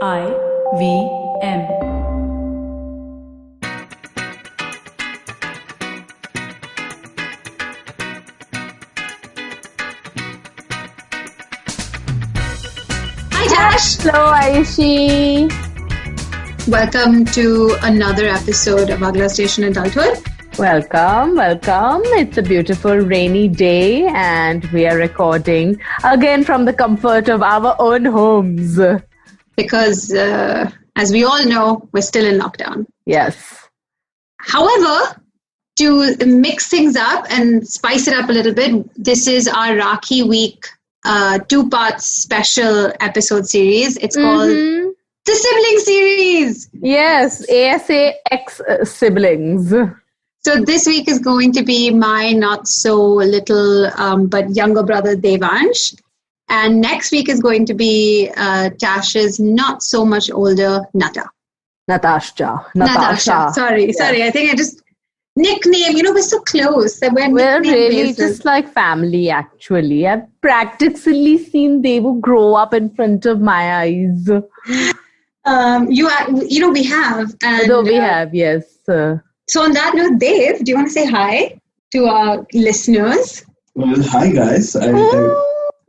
IVM. Hi Dash! Hello, Ayushi. Welcome to another episode of Agla Station Adulthood. Welcome. It's a beautiful rainy day and we are recording again from the comfort of our own homes. Because, as we all know, we're still in lockdown. Yes. However, to mix things up and spice it up a little bit, this is our Rakhi Week 2-part special episode series. It's called the Sibling Series. Yes, ASAX siblings. So this week is going to be my not so little but younger brother Devansh. And next week is going to be Tash's not so much older Natasha. Sorry. I think I just nickname. We're so close that we're really basis. just like family. Actually, I've practically seen Devu grow up in front of my eyes. We have. And, Though we have, yes. So on that note, Dave, do you want to say hi to our listeners? Well, hi guys.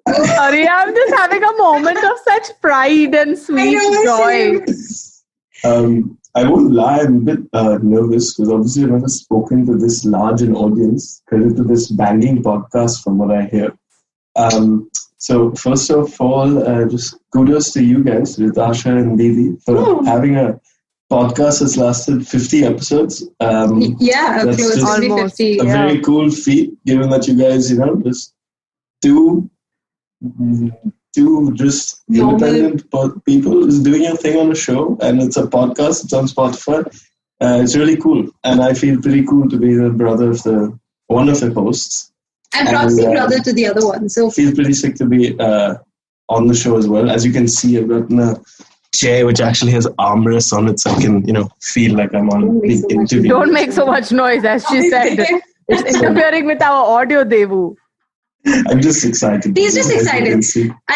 Sorry, I'm just having a moment of such pride and sweet joy. I won't lie, I'm a bit nervous because obviously I've never spoken to this large an audience. Credit to this banging podcast from what I hear. So first of all, just kudos to you guys, Rytasha and Didi, for having a podcast that's lasted 50 episodes. That's close to almost 50. A very cool feat, given that you guys, just two just independent people just doing your thing on a show, and it's a podcast. It's on Spotify. It's really cool, and I feel pretty cool to be the brother of one of the hosts. And proxy brother to the other one. So feel pretty sick to be on the show as well. As you can see, I've gotten a chair which actually has armrests on it, so I can feel like I'm on the interview. Don't make so much noise, as she said. It's interfering with our audio, Devu. I'm just excited. He's just excited.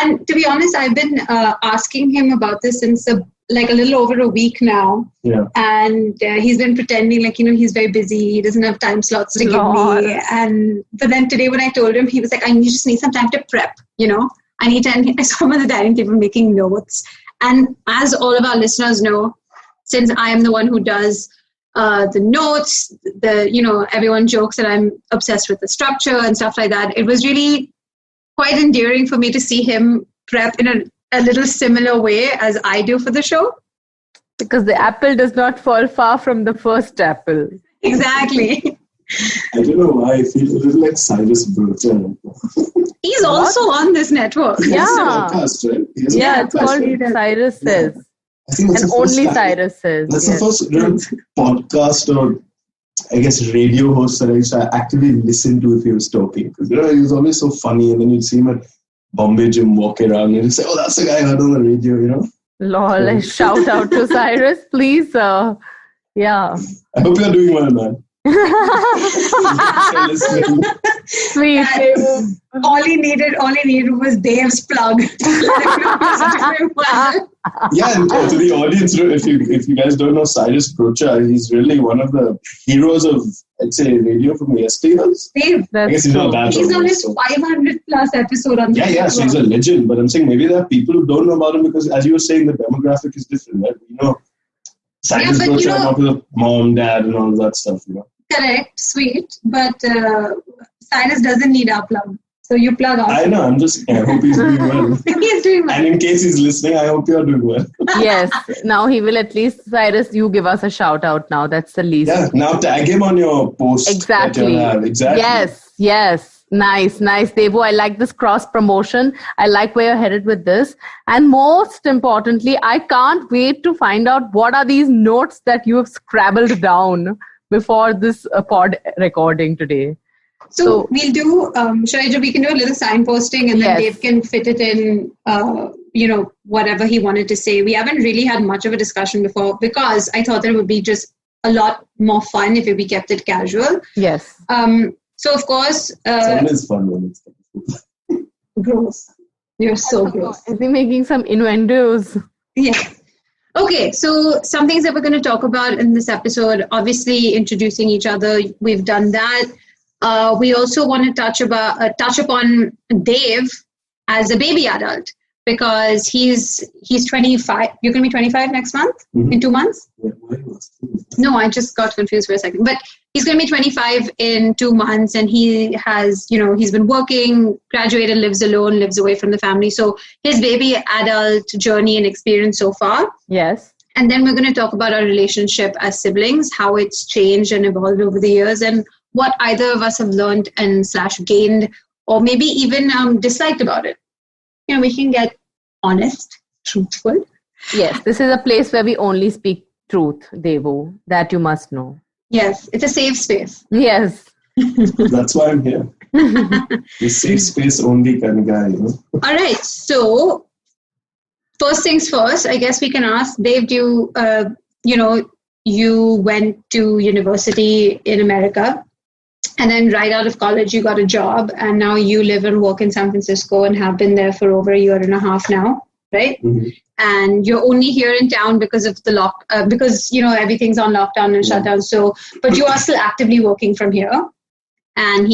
And to be honest, I've been asking him about this since a little over a week now. Yeah. And he's been pretending like, he's very busy. He doesn't have time slots to give me. But then today when I told him, he was like, I just need some time to prep, I saw him on the dining table making notes. And as all of our listeners know, since I am the one who does the notes, everyone jokes that I'm obsessed with the structure and stuff like that. It was really quite endearing for me to see him prep in a little similar way as I do for the show. Because the apple does not fall far from the first apple. Exactly. I don't know why I feel a little like Cyrus Brocha. He's also on this network. Yeah. Podcast, right? It's called Cyrus Says. I think that's and only Cyrus Says. That's the first podcast or, I guess, radio host that I used to actively listen to if he was talking. Because, he was always so funny. And then you'd see him at Bombay Gym walking around and you'd say, oh, that's the guy I heard on the radio, Lol, shout out to Cyrus, please. Yeah. I hope you're doing well, man. Sweet. All he needed was Dave's plug. Yeah, and to the audience, if you guys don't know Cyrus Brocha, he's really one of the heroes of, I'd say, radio from yesteryears. Dave, I guess he's not that he's old, on his 500 plus episode on the Yeah, so he's a legend. But I'm saying maybe there are people who don't know about him because, as you were saying, the demographic is different, right? Cyrus Brocha, not with the mom, dad, and all that stuff, Correct, sweet. But Cyrus doesn't need our plug. So you plug out. I know, I hope he's doing well. He's doing well. And in case he's listening, I hope you're doing well. Yes, now he will at least, Cyrus, you give us a shout out now. That's the least. Yeah, now tag him on your post. Exactly. Exactly. Yes. Nice. Devu, I like this cross promotion. I like where you're headed with this. And most importantly, I can't wait to find out what are these notes that you have scrabbled down before this pod recording today. So we'll do, Shraija, we can do a little signposting and then Dave can fit it in, whatever he wanted to say. We haven't really had much of a discussion before because I thought that it would be just a lot more fun if we kept it casual. Yes. So, of course... Fun is fun when it's gross. You're so gross. Is he making some innuendos? Yeah. Okay, so some things that we're going to talk about in this episode, obviously introducing each other, we've done that. We also want to touch upon Dave as a baby adult, because he's 25. You're going to be 25 next month? In 2 months? No, I just got confused for a second. But he's going to be 25 in 2 months, and he has, he's been working, graduated, lives alone, lives away from the family. So his baby adult journey and experience so far. Yes. And then we're going to talk about our relationship as siblings, how it's changed and evolved over the years, and what either of us have learned and / gained, or maybe even disliked about it. We can get honest, truthful. Yes, this is a place where we only speak truth, Devu, that you must know. Yes, it's a safe space. Yes. That's why I'm here. The safe space only kind of guy. All right, so first things first, I guess we can ask Dave, you went to university in America, and then right out of college, you got a job, and now you live and work in San Francisco and have been there for over a year and a half now, right? Mm-hmm. And you're only here in town because of the because everything's on lockdown and shutdown. So, but you are still actively working from here. And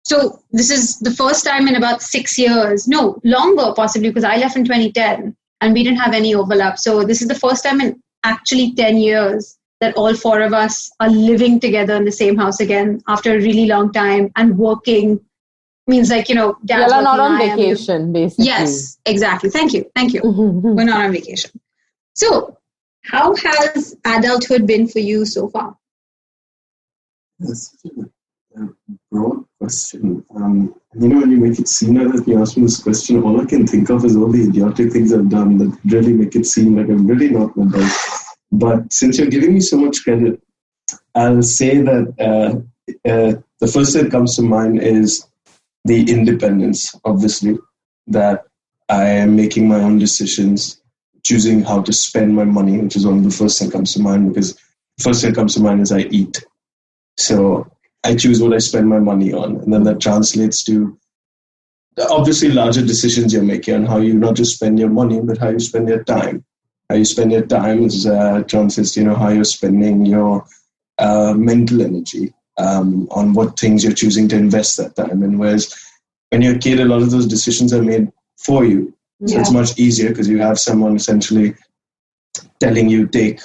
so this is the first time in about 6 years, no, longer possibly, because I left in 2010 and we didn't have any overlap. So this is the first time in actually 10 years that all four of us are living together in the same house again after a really long time, and working means dad's You're not on vacation, basically. Yes, exactly. Thank you. We're not on vacation. So how has adulthood been for you so far? That's a broad question. When you make it seem like that you asked me this question, all I can think of is all the idiotic things I've done that really make it seem like I'm really not my best. But since you're giving me so much credit, I'll say that the first that comes to mind is the independence, obviously, that I am making my own decisions, choosing how to spend my money, which is one of the first that comes to mind, because the first thing that comes to mind is I eat. So I choose what I spend my money on, and then that translates to obviously larger decisions you're making on how you not just spend your money, but how you spend your time. How you spend your time is translates to how you're spending your mental energy on what things you're choosing to invest that time in. Whereas when you're a kid, a lot of those decisions are made for you. So it's much easier because you have someone essentially telling you, take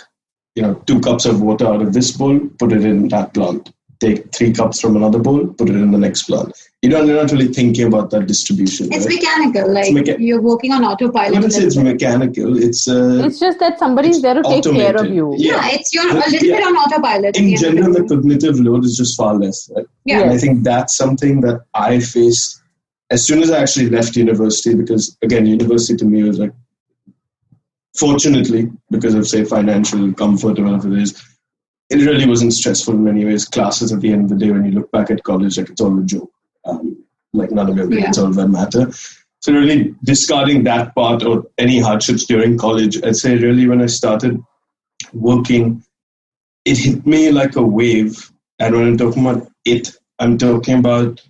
2 cups of water out of this bowl, put it in that plant. Take 3 cups from another bowl, put it in the next plant. You're not really thinking about that distribution. It's right? Mechanical, you're working on autopilot. I wouldn't say it's mechanical. It's just that somebody's there to take care of you. Yeah, you're a little bit on autopilot. In general, the cognitive load is just far less. Right? Yeah. And I think that's something that I faced as soon as I actually left university, because again, university to me was like, fortunately, because of say financial comfort or whatever it is, it really wasn't stressful in many ways. Classes at the end of the day, when you look back at college, it's all a joke. None of your grades all that matter. So really discarding that part or any hardships during college, I'd say really when I started working, it hit me like a wave. And when I'm talking about it, I'm talking about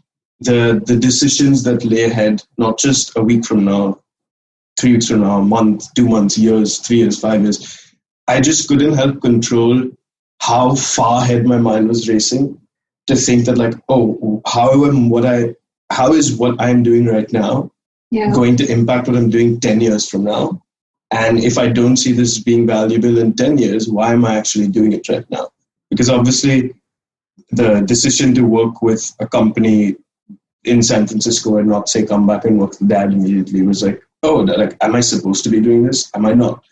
the decisions that lay ahead, not just a week from now, 3 weeks from now, a month, 2 months, years, 3 years, 5 years. I just couldn't help control how far ahead my mind was racing to think that how is what I'm doing right now going to impact what I'm doing 10 years from now? And if I don't see this being valuable in 10 years, why am I actually doing it right now? Because obviously the decision to work with a company in San Francisco and not say come back and work with Dad immediately was am I supposed to be doing this? Am I not?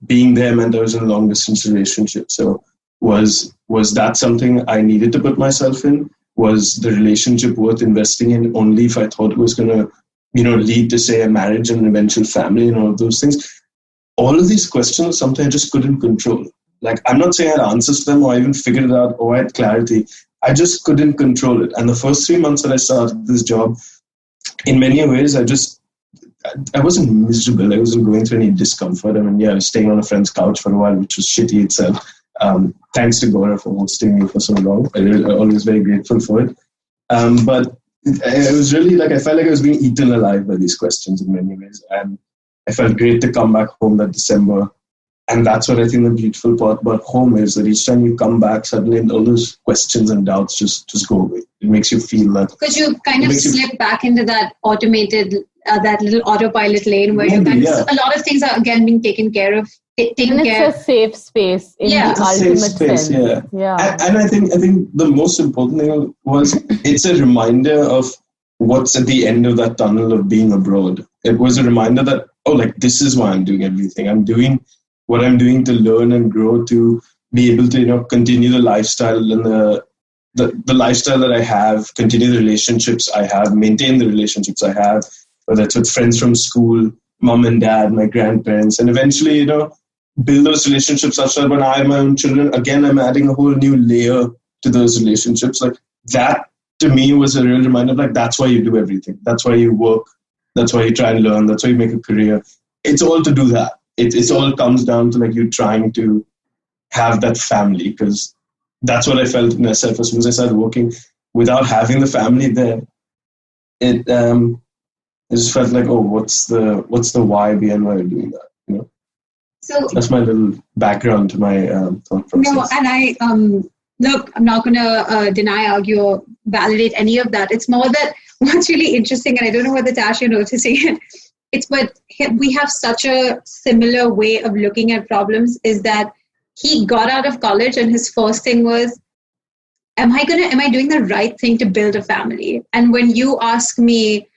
Being there meant I was in a long distance relationship. So was that something I needed to put myself in? Was the relationship worth investing in only if I thought it was going to, lead to say a marriage and an eventual family and all of those things? All of these questions are something I just couldn't control. I'm not saying I had answers to them or I even figured it out or I had clarity. I just couldn't control it. And the first 3 months that I started this job, in many ways, I wasn't miserable. I wasn't going through any discomfort. I was staying on a friend's couch for a while, which was shitty itself. Thanks to Gaurav for hosting me for so long. I'm always very grateful for it. But it was really I felt like I was being eaten alive by these questions in many ways. And I felt great to come back home that December. And that's what I think the beautiful part about home is, that each time you come back, suddenly all those questions and doubts just go away. It makes you feel that. Because you kind of slip back into that automated, that little autopilot lane where a lot of things are again being taken care of. It's a safe space in the ultimate sense. Yeah. And I think the most important thing was it's a reminder of what's at the end of that tunnel of being abroad. It was a reminder that, this is why I'm doing everything. I'm doing what I'm doing to learn and grow, to be able to, continue the lifestyle and the lifestyle that I have, continue the relationships I have, maintain the relationships I have, whether it's with friends from school, mom and dad, my grandparents, and eventually, build those relationships such that when I have my own children, again, I'm adding a whole new layer to those relationships. Like that, to me, was a real reminder of that's why you do everything. That's why you work. That's why you try and learn. That's why you make a career. It's all to do that. It all comes down to you trying to have that family, because that's what I felt in myself as soon as I started working. Without having the family there, it just felt like, what's the why behind why I'm doing that? So that's my little background to my thought process. No, and I look, I'm not going to deny, argue, or validate any of that. It's more that what's really interesting, and I don't know whether Tash, you're noticing it. But we have such a similar way of looking at problems, is that he got out of college and his first thing was, am I doing the right thing to build a family? And when you ask me,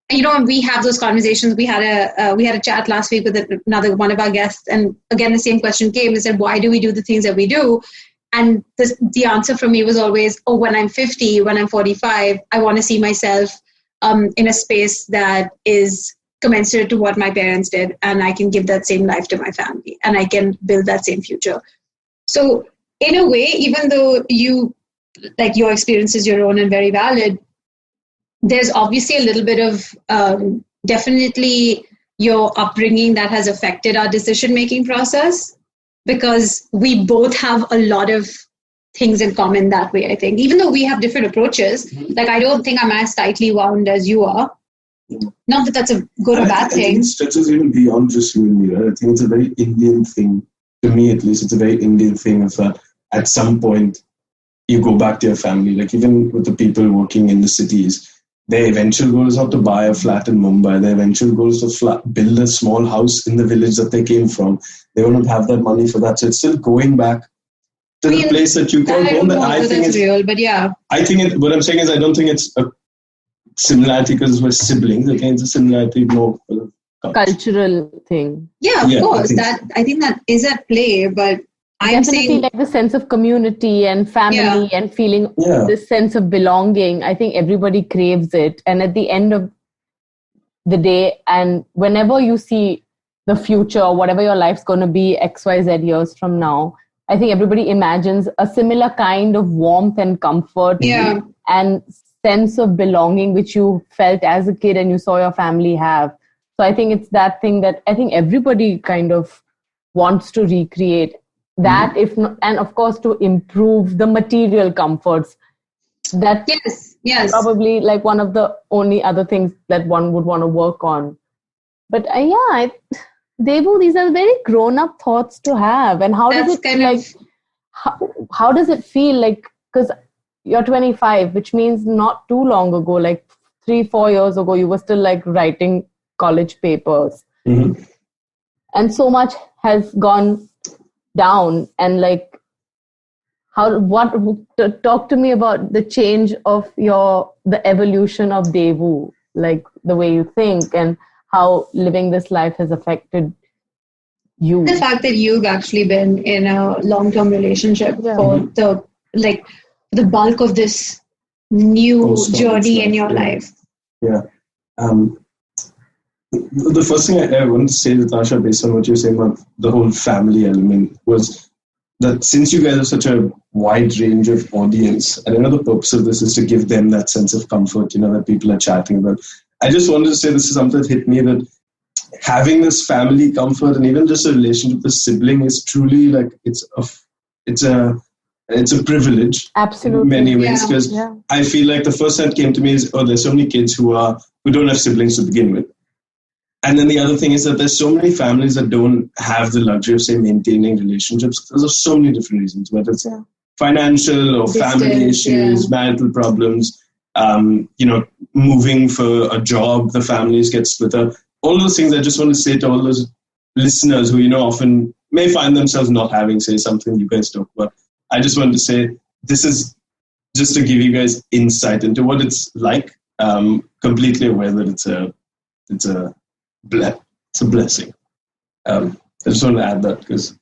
we have those conversations. We had a chat last week with another one of our guests, and again the same question came. They said, why do we do the things that we do? And the answer from me was always, when I'm 50, when I'm 45, I want to see myself in a space that is commensurate to what my parents did, and I can give that same life to my family, and I can build that same future. So in a way, even though your experience is your own and very valid, there's obviously a little bit of definitely your upbringing that has affected our decision-making process, because we both have a lot of things in common that way, I think. Even though we have different approaches, I don't think I'm as tightly wound as you are. Not that that's a good or bad thing. I think it stretches even beyond just you and me, right? I think it's a very Indian thing. To me, at least, it's a very Indian thing of that at some point you go back to your family. Even with the people working in the cities, their eventual goal is not to buy a flat in Mumbai. Their eventual goal is to build a small house in the village that they came from. They will not have that money for that. So it's still going back to the place that you came from. I think it's real, but yeah. I think what I'm saying is I don't think it's a similarity because we're siblings. Again, it's a similarity more cultural thing. Yeah, of course. I think that is at play, but I'm saying the sense of community and family and feeling this sense of belonging. I think everybody craves it. And at the end of the day, and whenever you see the future or whatever your life's going to be XYZ years from now, I think everybody imagines a similar kind of warmth and comfort and sense of belonging which you felt as a kid and you saw your family have. So I think it's that thing that I think everybody kind of wants to recreate. That if not, and of course to improve the material comforts. That yes, probably one of the only other things that one would want to work on. But Devu, these are very grown-up thoughts to have. And how does it how does it feel because you're 25, which means not too long ago, 3-4 years ago, you were still writing college papers, and so much has gone down. And talk to me about the change of the evolution of Devu, the way you think and how living this life has affected you. The fact that you've actually been in a long-term relationship for the bulk of this new journey in your life. Yeah. The first thing I wanted to say, Rytasha, based on what you're saying about the whole family element, was that since you guys are such a wide range of audience, and I know the purpose of this is to give them that sense of comfort, that people are chatting about. I just wanted to say this is something that hit me, that having this family comfort and even just a relationship with a sibling is truly it's a privilege. Absolutely. In many ways, because I feel the first thing that came to me is, there's so many kids who don't have siblings to begin with. And then the other thing is that there's so many families that don't have the luxury of, say, maintaining relationships because of so many different reasons, whether it's financial or family issues, marital problems, moving for a job, the families get split up. All those things I just want to say to all those listeners who, often may find themselves not having, say, something you guys talk about. I just want to say this is just to give you guys insight into what it's like. Completely aware that it's a blessing. I just want to add that because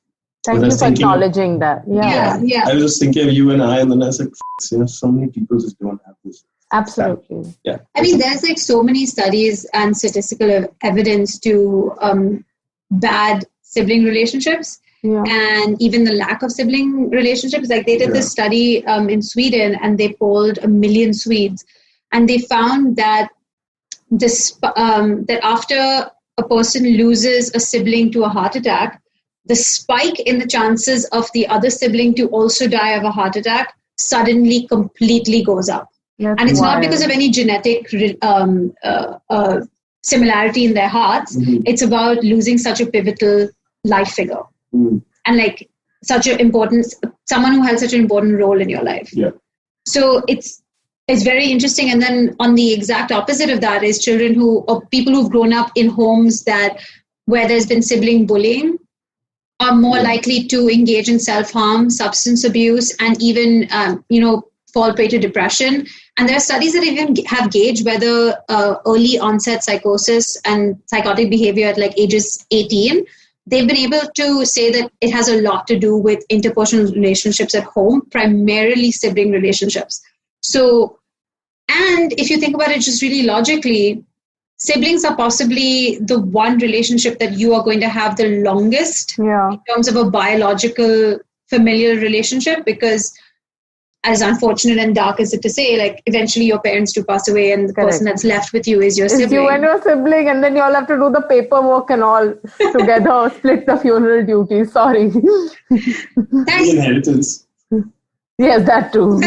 thank you for acknowledging that. Yeah. Yeah. I was just thinking of you and I, and then I was like, so many people just don't have this. Absolutely. Yeah. I mean, there's like so many studies and statistical evidence to bad sibling relationships. Yeah. And even the lack of sibling relationships. Like they did this study in Sweden, and they polled 1 million Swedes, and they found that that after a person loses a sibling to a heart attack, the spike in the chances of the other sibling to also die of a heart attack suddenly completely goes up. That's and it's wild. not because of any genetic similarity in their hearts. Mm-hmm. It's about losing such a pivotal life figure. And like someone who held such an important role in your life. Yeah. So it's very interesting. And then on the exact opposite of that is people who've grown up in homes where there's been sibling bullying are more likely to engage in self-harm, substance abuse, and even, fall prey to depression. And there are studies that even have gauged whether early onset psychosis and psychotic behavior at like ages 18, they've been able to say that it has a lot to do with interpersonal relationships at home, primarily sibling relationships. So, and if you think about it just really logically, siblings are possibly the one relationship that you are going to have the longest in terms of a biological familial relationship, because as unfortunate and dark as it to say, like eventually your parents do pass away and the person that's left with you is your sibling. You and your sibling, and then you all have to do the paperwork and all together, split the funeral duties. Sorry. The inheritance. Yes, that too.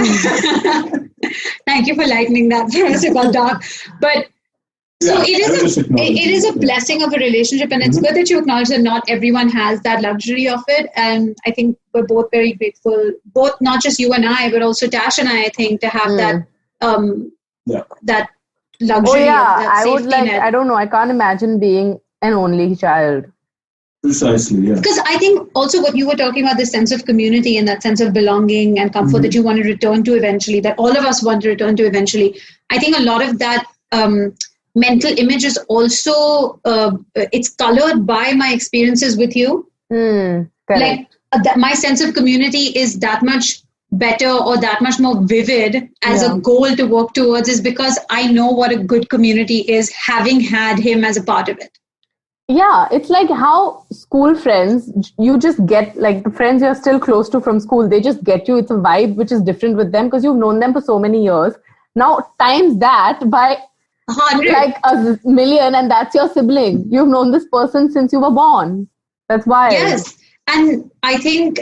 Thank you for lightening that for us about dark. But so it is a blessing of a relationship, and it's good that you acknowledge that not everyone has that luxury of it. And I think we're both very grateful, both not just you and I, but also Tash and I think, to have that that luxury. Oh yeah, that I would like. net. I don't know. I can't imagine being an only child. Precisely, yeah. Because I think also what you were talking about, this sense of community and that sense of belonging and comfort that you want to return to eventually, that all of us want to return to eventually. I think a lot of that mental image is also, it's colored by my experiences with you. Like my sense of community is that much better or that much more vivid as a goal to work towards, is because I know what a good community is, having had him as a part of it. Yeah, it's like how school friends, you just get, like the friends you're still close to from school, they just get you. It's a vibe which is different with them because you've known them for so many years. Now times that by 100. like 1 million, and that's your sibling. You've known this person since you were born. That's why. Yes. And I think,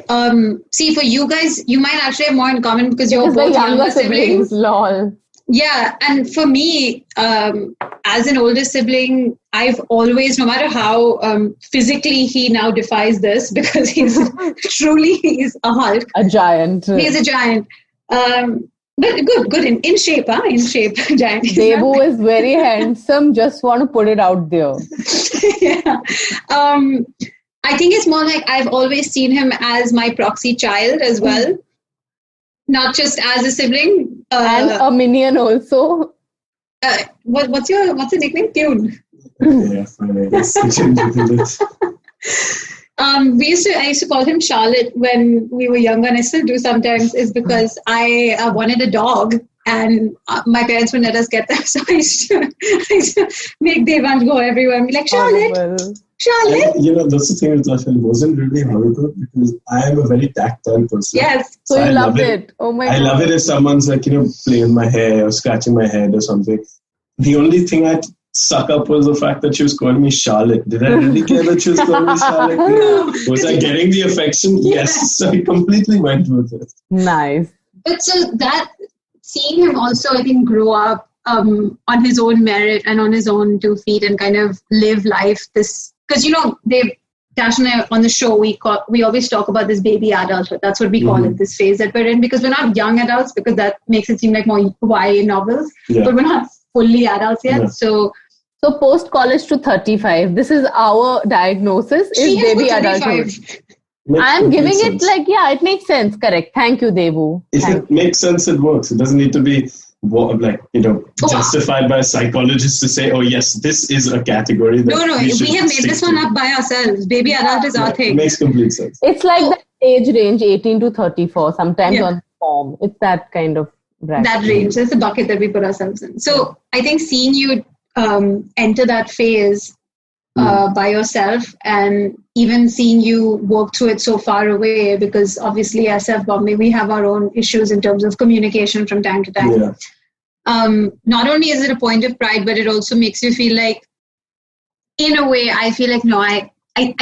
see, for you guys, you might actually have more in common because you're both younger siblings. Lol. Yeah. And for me, as an older sibling, I've always, no matter how physically he now defies this, because he's he's a Hulk. A giant. He's a giant. But good in shape, huh? In shape, giant. Devu is very handsome. Just want to put it out there. Yeah. I think it's more like I've always seen him as my proxy child as well, not just as a sibling. And a minion also. What's the nickname? Tune. Yeah, I used to call him Charlotte when we were younger, and I still do sometimes, is because I wanted a dog, and my parents wouldn't let us get them. So I used to make Devansh go everywhere and be like, Charlotte. Charlotte. And, that's the thing with Tasha. It wasn't really horrible because I am a very tactile person. Yes. So you loved it. Oh my God. I love it if someone's like, playing my hair or scratching my head or something. The only thing I'd suck up was the fact that she was calling me Charlotte. Did I really care that she was calling me Charlotte? No. Was I getting the affection? Yes. So I completely went with it. Nice. But so that, seeing him also, I think, grow up on his own merit and on his own 2 feet and kind of live life this, because Tash and I on the show, we always talk about this baby adulthood. That's what we call it, this phase that we're in, because we're not young adults, because that makes it seem like more YA novels, but we're not fully adults yet. Yeah. So post-college to 35, this is our diagnosis, is baby adulthood. I'm giving it it makes sense. Correct. Thank you, Devu. If it makes sense, it works. It doesn't need to be justified by psychologists to say, oh yes, this is a category. No, we have made this one up by ourselves. Baby adult is our thing. It makes complete sense. It's like the age range 18 to 34, sometimes on form. It's that kind of bracket. That range. That's the bucket that we put ourselves in. So I think seeing you enter that phase by yourself, and even seeing you work through it so far away, because obviously SF Bombay, we have our own issues in terms of communication from time to time. Yeah. Not only is it a point of pride, but it also makes you feel like, in a way, I feel like, no, I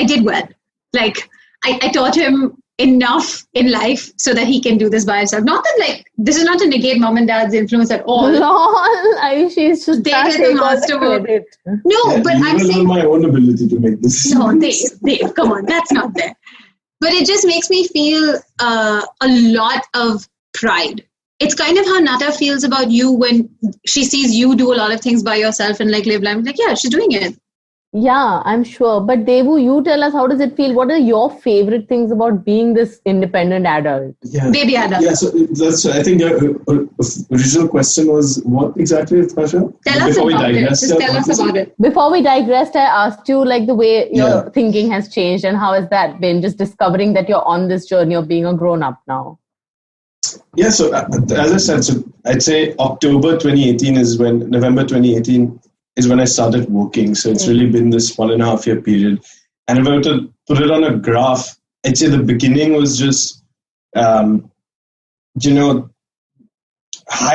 did well. Like, I taught him enough in life so that he can do this by himself. Not that, this is not to negate mom and dad's influence at all. Ayushi is just they get the masterwork. No, but I'm saying my own ability to make this. No, Dave, come on, that's not there. But it just makes me feel a lot of pride. It's kind of how Nata feels about you when she sees you do a lot of things by yourself and live life. Like, yeah, she's doing it. Yeah, I'm sure. But Devu, you tell us, how does it feel? What are your favorite things about being this independent adult? Yeah. Baby adult. Yeah, so I think your original question was what exactly, Tasha? Tell us about it. Before we digressed, I asked you the way your thinking has changed, and how has that been? Just discovering that you're on this journey of being a grown-up now. Yeah, so as I said, I'd say November 2018 is when I started working. So it's really been this 1.5 year period. And if I were to put it on a graph, I'd say the beginning was just, high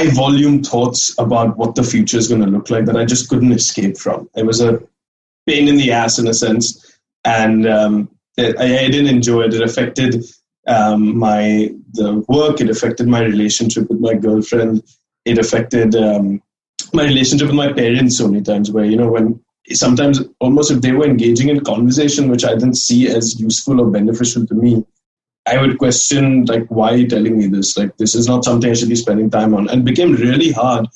volume thoughts about what the future is going to look like that I just couldn't escape from. It was a pain in the ass in a sense. And I didn't enjoy it. It affected the work. It affected my relationship with my girlfriend. It affected my relationship with my parents so many times, where when sometimes almost if they were engaging in conversation which I didn't see as useful or beneficial to me, I would question why are you telling me this? This is not something I should be spending time on. And it became really hard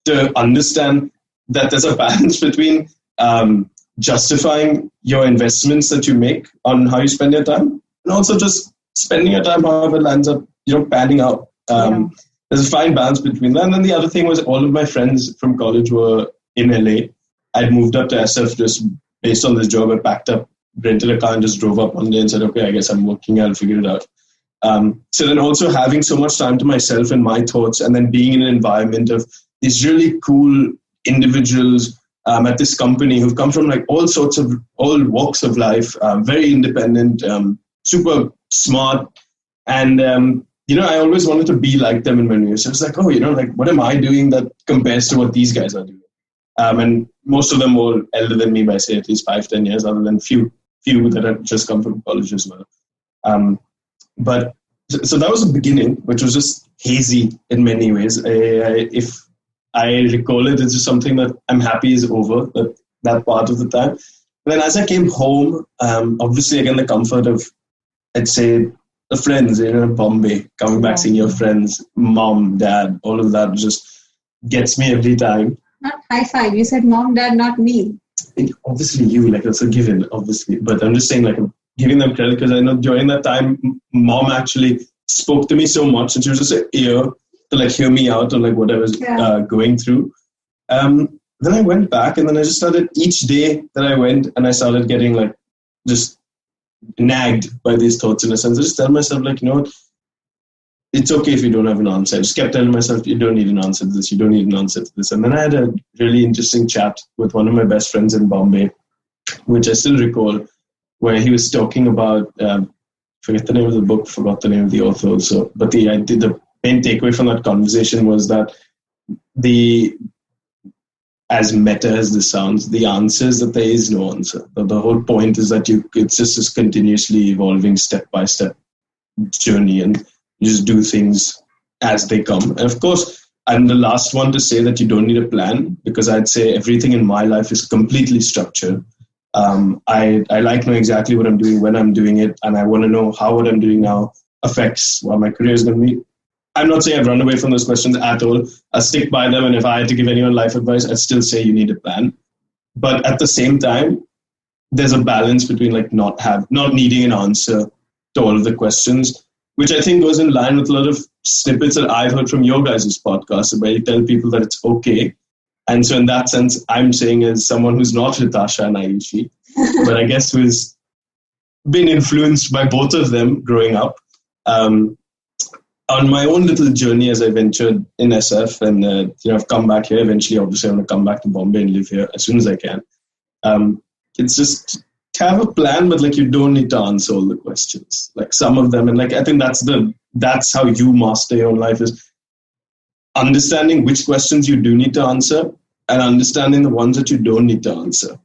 to understand that there's a balance between justifying your investments that you make on how you spend your time, and also just spending your time however it lands up, panning out. There's a fine balance between that. And then the other thing was all of my friends from college were in LA. I'd moved up to SF just based on this job. I packed up, rented a car and just drove up one day and said, okay, I guess I'm working, I'll figure it out. So then also having so much time to myself and my thoughts, and then being in an environment of these really cool individuals at this company who've come from all walks of life, very independent, super smart. And, I always wanted to be like them in many ways. So it's what am I doing that compares to what these guys are doing? And most of them were elder than me by, say, at least 5-10 years, other than few that had just come from college as well. But so that was the beginning, which was just hazy in many ways. If I recall it, it's just something that I'm happy is over, that part of the time. And then as I came home, obviously, again, the comfort of, I'd say, the friends, Bombay, coming back, seeing your friends, mom, dad, all of that just gets me every time. Not high five. You said mom, dad, not me. Obviously you, it's a given, obviously. But I'm just saying, I'm giving them credit because I know during that time, mom actually spoke to me so much, and she was just an ear to hear me out on what I was going through. Then I went back, and then I just started, each day that I went, and I started getting just nagged by these thoughts in a sense. I just tell myself, it's okay if you don't have an answer. I just kept telling myself, you don't need an answer to this, you don't need an answer to this. And then I had a really interesting chat with one of my best friends in Bombay, which I still recall, where he was talking about, forget the name of the book, forgot the name of the author also, but the main takeaway from that conversation was that as meta as this sounds, the answer is that there is no answer. The whole point is that it's just this continuously evolving step-by-step journey, and you just do things as they come. And of course, I'm the last one to say that you don't need a plan, because I'd say everything in my life is completely structured. I like knowing exactly what I'm doing, when I'm doing it, and I want to know how what I'm doing now affects what my career is going to be. I'm not saying I've run away from those questions at all. I stick by them, and if I had to give anyone life advice, I'd still say you need a plan. But at the same time, there's a balance between like not needing an answer to all of the questions, which I think goes in line with a lot of snippets that I've heard from your guys' podcast, where you tell people that it's okay. And so in that sense, I'm saying as someone who's not Rytasha and Ayushi, but I guess who's been influenced by both of them growing up, on my own little journey as I ventured in SF, and I've come back here. Eventually, obviously, I'm going to come back to Bombay and live here as soon as I can. It's just have a plan, but like you don't need to answer all the questions. Like some of them, and like I think that's how you master your own life, is understanding which questions you do need to answer and understanding the ones that you don't need to answer.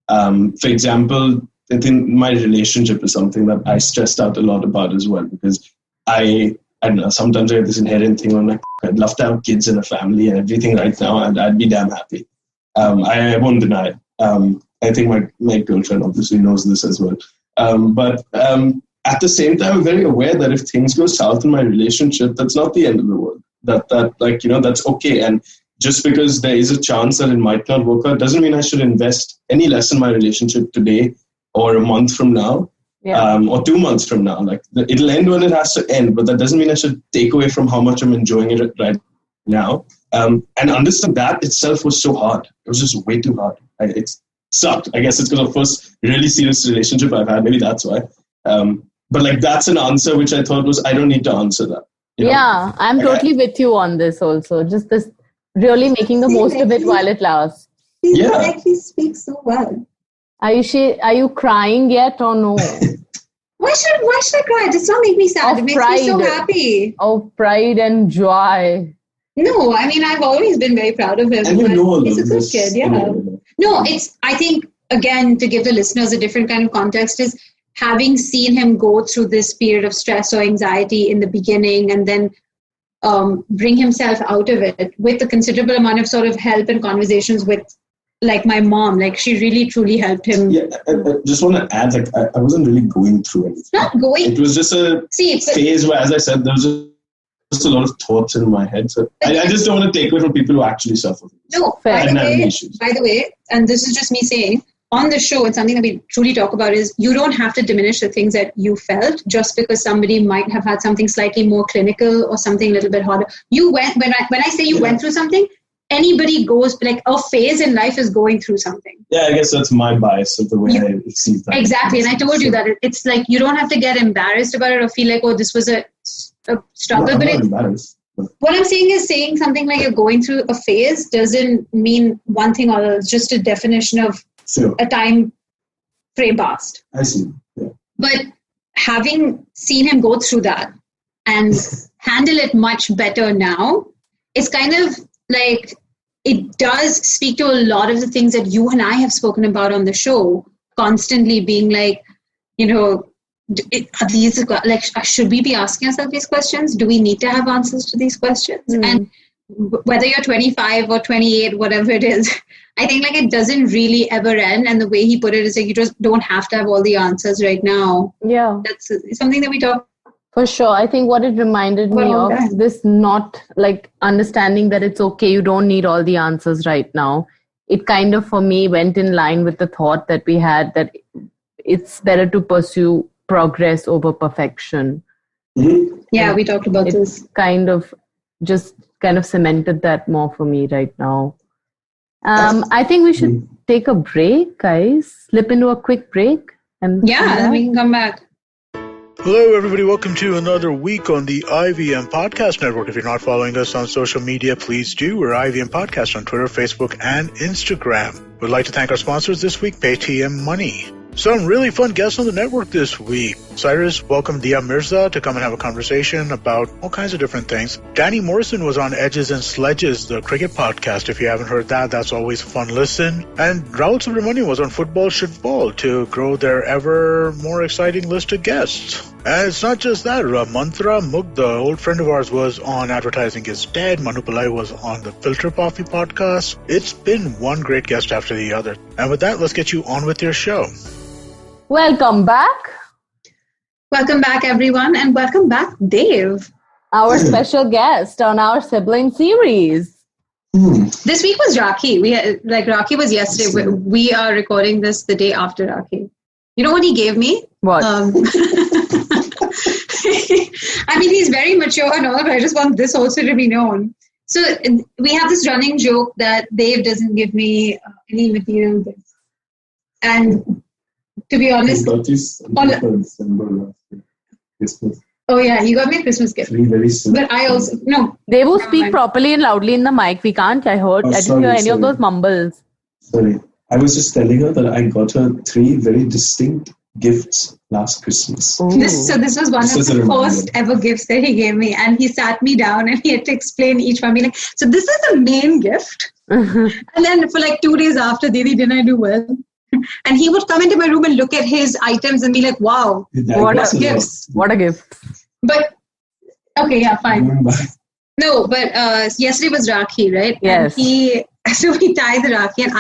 For example, I think my relationship is something that I stressed out a lot about as well, because I don't know, sometimes I have this inherent thing on like, I'd love to have kids and a family and everything right now, and I'd be damn happy. I won't deny it. I think my girlfriend obviously knows this as well. But at the same time, I'm very aware that if things go south in my relationship, that's not the end of the world. That's okay. And just because there is a chance that it might not work out doesn't mean I should invest any less in my relationship today or a month from now. Yeah. Or 2 months from now. Like it'll end when it has to end, but that doesn't mean I should take away from how much I'm enjoying it right now. And understand that itself was so hard. It was just way too hard. It sucked. I guess it's because of the first really serious relationship I've had. Maybe that's why. But like that's an answer which I thought was, I don't need to answer that. Yeah, I'm totally with you on this also. Just this really making the most of it while it lasts. He actually speaks so well. Are you crying yet or no? Why should I cry? It does not make me sad. It makes me so happy. Oh, pride and joy. No, I mean, I've always been very proud of him. And he's a good kid, yeah. No, I think, again, to give the listeners a different kind of context, is having seen him go through this period of stress or anxiety in the beginning and then bring himself out of it with a considerable amount of sort of help and conversations with, like, my mom. Like, she really, truly helped him. Yeah, I just want to add, like, I wasn't really going through anything. Not going. It was just a phase where, as I said, there was just a lot of thoughts in my head. So I just don't want to take away from people who actually suffer. No, by the way, and this is just me saying, on the show, it's something that we truly talk about, is you don't have to diminish the things that you felt just because somebody might have had something slightly more clinical or something a little bit harder. When I say you went through something, anybody goes, like, a phase in life is going through something. Yeah, I guess that's my bias of the way I see that. Exactly. And I told you that it's like, you don't have to get embarrassed about it or feel like, oh, this was a struggle. No, I'm not embarrassed. What I'm saying is, saying something like you're going through a phase doesn't mean one thing or the other. It's just a definition of a time frame past. I see. Yeah. But having seen him go through that and handle it much better now, it's kind of like, it does speak to a lot of the things that you and I have spoken about on the show, constantly being like, are these, like, should we be asking ourselves these questions? Do we need to have answers to these questions? And whether you're 25 or 28, whatever it is, I think, like, it doesn't really ever end. And the way he put it is like, you just don't have to have all the answers right now. Yeah. That's something that we talk. For sure. I think what it reminded me of is this, not like understanding that it's okay, you don't need all the answers right now. It kind of, for me, went in line with the thought that we had that it's better to pursue progress over perfection. Mm-hmm. Yeah, we talked about this. Kind of cemented that more for me right now. I think we should take a break, guys. Slip into a quick break. And then we can come back. Hello, everybody. Welcome to another week on the IVM Podcast Network. If you're not following us on social media, please do. We're IVM Podcast on Twitter, Facebook, and Instagram. We'd like to thank our sponsors this week, Paytm Money. Some really fun guests on the network this week. Cyrus welcomed Dia Mirza to come and have a conversation about all kinds of different things. Danny Morrison was on Edges and Sledges, the cricket podcast. If you haven't heard that, that's always a fun listen. And Rahul Subramanian was on Football Should Fall to grow their ever more exciting list of guests. And it's not just that. Mantra Mugdha, old friend of ours, was on Advertising is Dead. Manu Pillai was on the Filter Coffee podcast. It's been one great guest after the other. And with that, let's get you on with your show. Welcome back. Welcome back, everyone. And welcome back, Dave. Our special guest on our Sibling Series. This week was Rakhi. Rakhi was yesterday. We are recording this the day after Rakhi. You know what he gave me? What? I mean, he's very mature and all, but I just want this also to be known. So we have this running joke that Dave doesn't give me any material gifts. And to be honest... I got you for December last year. Christmas. Oh yeah, you got me a Christmas gift. Very simple. But I also... No. They will speak properly and loudly in the mic. We can't. I didn't hear any of those mumbles. Sorry. I was just telling her that I got her 3 very distinct gifts last Christmas. This was one of the first ever gifts that he gave me, and he sat me down and he had to explain each one. Like, so this is the main gift, and then for like 2 days after, Didi, didn't I do well? And he would come into my room and look at his items and be like, "Wow, what a gift! What a gift!" But okay, yeah, fine. No, but yesterday was Rakhi, right? Yes. And so we tied the Rakhi, and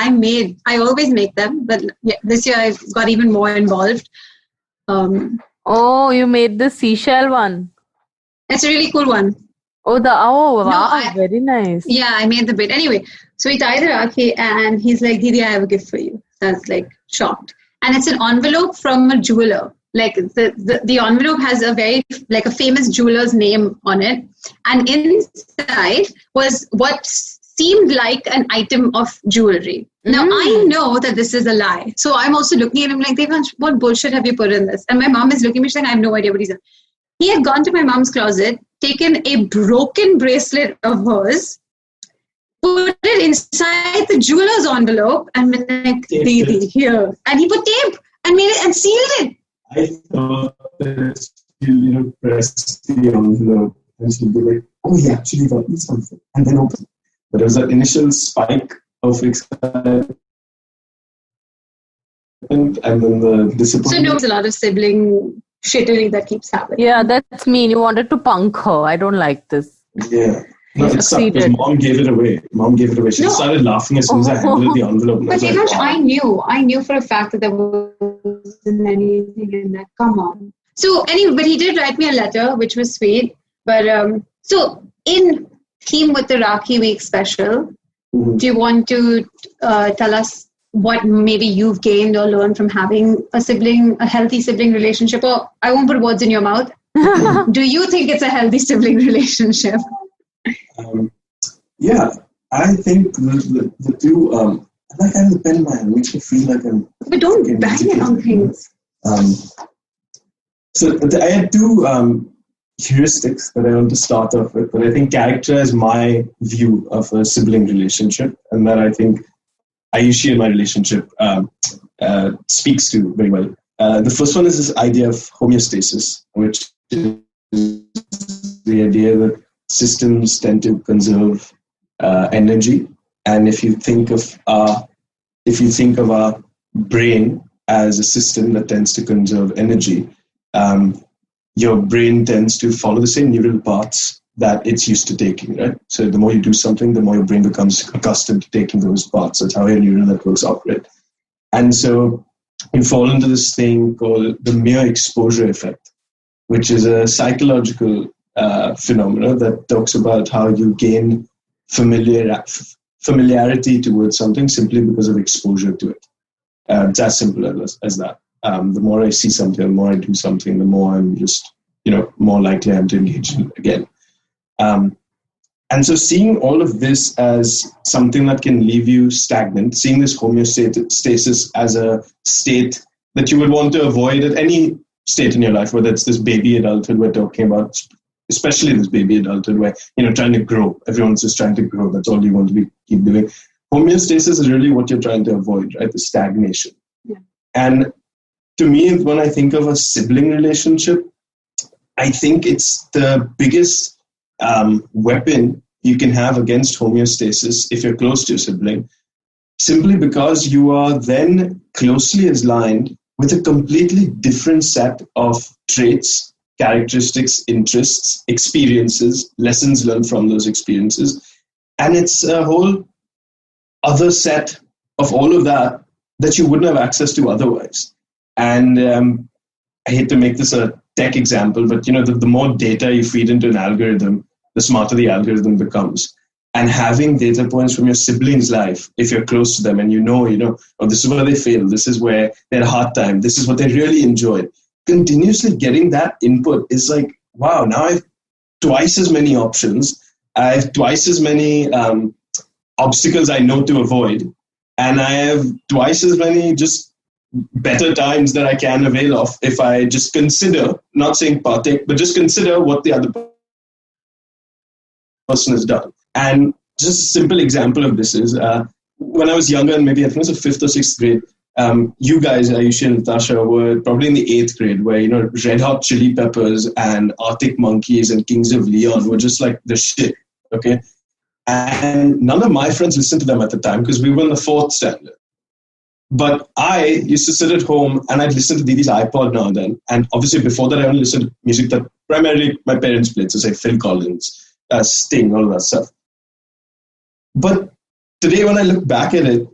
I always make them, but this year I got even more involved. Oh, you made the seashell one. It's a really cool one. Oh, wow, very nice. Yeah, I made the bit. Anyway, so we tied the Rakhi, and he's like, "Didi, I have a gift for you." So I was like shocked. And it's an envelope from a jeweler. Like the envelope has a famous jeweler's name on it. And inside was what seemed like an item of jewelry. Now, I know that this is a lie. So I'm also looking at him like, Devansh, what bullshit have you put in this? And my mom is looking at me, she's like, I have no idea what he's done. He had gone to my mom's closet, taken a broken bracelet of hers, put it inside the jeweler's envelope, and been like, Didi, here. And he put tape and made it and sealed it. I thought that she'll, press the envelope and she'll be like, oh, he actually got me something. And then open. But there was an initial spike of excitement and then the disappointment. So there's a lot of sibling shittery that keeps happening. Yeah, that's mean. You wanted to punk her. I don't like this. Yeah. No, it sucked because Mom gave it away. She started laughing as soon as I handed the envelope. But Devansh, I knew for a fact that there wasn't anything in that. Come on. So anyway, but he did write me a letter, which was sweet. But so in theme with the Rakhi Week special, do you want to tell us what maybe you've gained or learned from having a healthy sibling relationship? Or I won't put words in your mouth. Do you think it's a healthy sibling relationship? Yeah, I think the two. I like having the pen in my hand. It makes me feel like I'm. But don't bang it on things. So I had 2 heuristics that I want to start off with, but I think characterize my view of a sibling relationship, and that I think Ayushi and my relationship speaks to very well. The first one is this idea of homeostasis, which is the idea that systems tend to conserve energy, and if you think of our brain as a system that tends to conserve energy, your brain tends to follow the same neural paths that it's used to taking, right? So the more you do something, the more your brain becomes accustomed to taking those paths. That's how your neural networks operate. And so you fall into this thing called the mere exposure effect, which is a psychological phenomena that talks about how you gain familiarity towards something simply because of exposure to it. It's as simple as that. The more I see something, the more I do something, the more I'm just, more likely I am to engage in again. And so seeing all of this as something that can leave you stagnant, seeing this homeostasis as a state that you would want to avoid at any state in your life, whether it's this baby adulthood we're talking about, especially this baby adulthood where, trying to grow. Everyone's just trying to grow. That's all you want to keep doing. Homeostasis is really what you're trying to avoid, right? The stagnation. Yeah. And to me, when I think of a sibling relationship, I think it's the biggest weapon you can have against homeostasis if you're close to your sibling, simply because you are then closely aligned with a completely different set of traits characteristics, interests, experiences, lessons learned from those experiences. And it's a whole other set of all of that you wouldn't have access to otherwise. And I hate to make this a tech example, but the more data you feed into an algorithm, the smarter the algorithm becomes. And having data points from your siblings' life, if you're close to them and oh, this is where they fail, this is where they had a hard time, this is what they really enjoyed. Continuously getting that input is like, wow, now I have twice as many options. I have twice as many obstacles I know to avoid. And I have twice as many just better times that I can avail of if I just consider, not saying partake, but just consider what the other person has done. And just a simple example of this is when I was younger, and maybe I think it was the 5th or 6th grade, you guys, Ayushi and Rytasha, were probably in the 8th grade where, Red Hot Chili Peppers and Arctic Monkeys and Kings of Leon were just like the shit, okay? And none of my friends listened to them at the time because we were in the 4th standard. But I used to sit at home and I'd listen to Didi's iPod now and then. And obviously before that, I only listened to music that primarily my parents played, so say Phil Collins, Sting, all of that stuff. But today when I look back at it,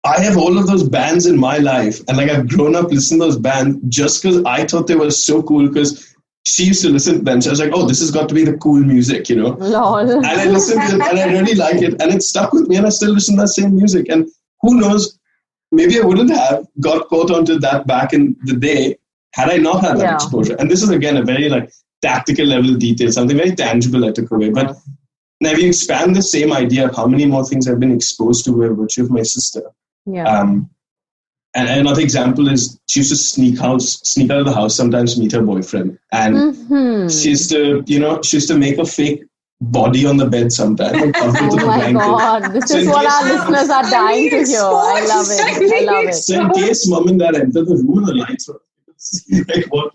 I have all of those bands in my life. And I've grown up listening to those bands just because I thought they were so cool because she used to listen to them. So I was like, oh, this has got to be the cool music, Lol. And I listened to it and I really like it. And it stuck with me and I still listen to that same music. And who knows, maybe I wouldn't have got caught onto that back in the day had I not had that exposure. And this is, again, a very tactical level detail, something very tangible I took away. But now if you expand the same idea of how many more things I've been exposed to by virtue of my sister. Yeah. And another example is she used to sneak out of the house sometimes to meet her boyfriend. And she used to make a fake body on the bed sometimes. And cover it with a blanket. God, this is what our listeners are dying to hear. I love it. So in case mom and dad enter the room and the lights are see what